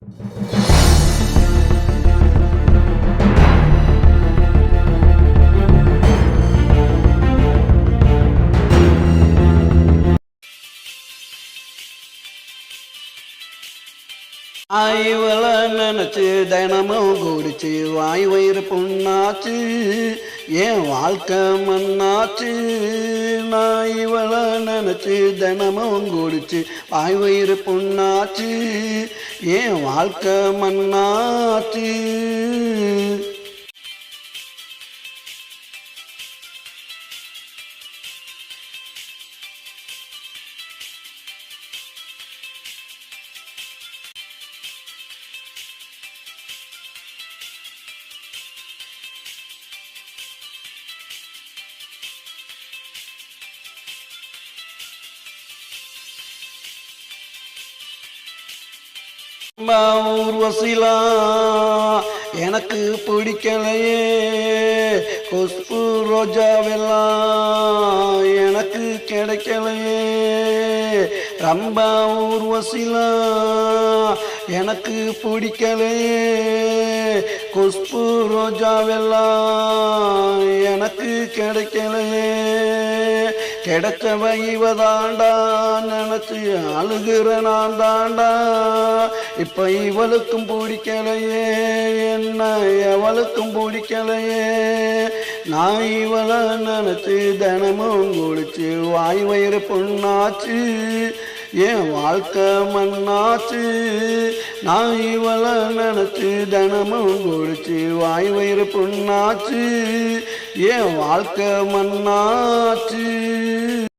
ஆய்வல நினைச்சு தினமும் குடிச்சு வாய் வயிறு புண்ணாச்சு என் வாழ்க்கை மண்ணாச்சு. நான் இவள நினைச்சு தினமும் குடிச்சு வாய் வயிறு புண்ணாச்சு என் வாழ்க்கை மண்ணாச்சு. ஊர்வசிலா எனக்கு பிடிக்கலையே, கொஸ்பு ரோஜாவெல்லாம் எனக்கு கிடைக்கலையே. ரொம்ப ஊர்வசிலா எனக்கு பிடிக்கலையே, கொஸ்பு ரோஜாவெல்லாம் எனக்கு கிடைக்கலையே. கிடைச்சவ இவதாண்டா நினைச்சு அழுகிற நான் தாண்டா. இப்ப இவளுக்கும் பிடிக்கலையே, என்ன எவளுக்கும் பிடிக்கலையே. நான் இவள நினைச்சு தினமும் குடிச்சு வாய் வயிறு புண்ணாச்சு என் வாழ்க்கை மண்ணாச்சு. நான் இவள நினைச்சு தினமும் குடிச்சு வாய் வயிறு புண்ணாச்சு என் வாழ்க்கை மண்ணாச்சு.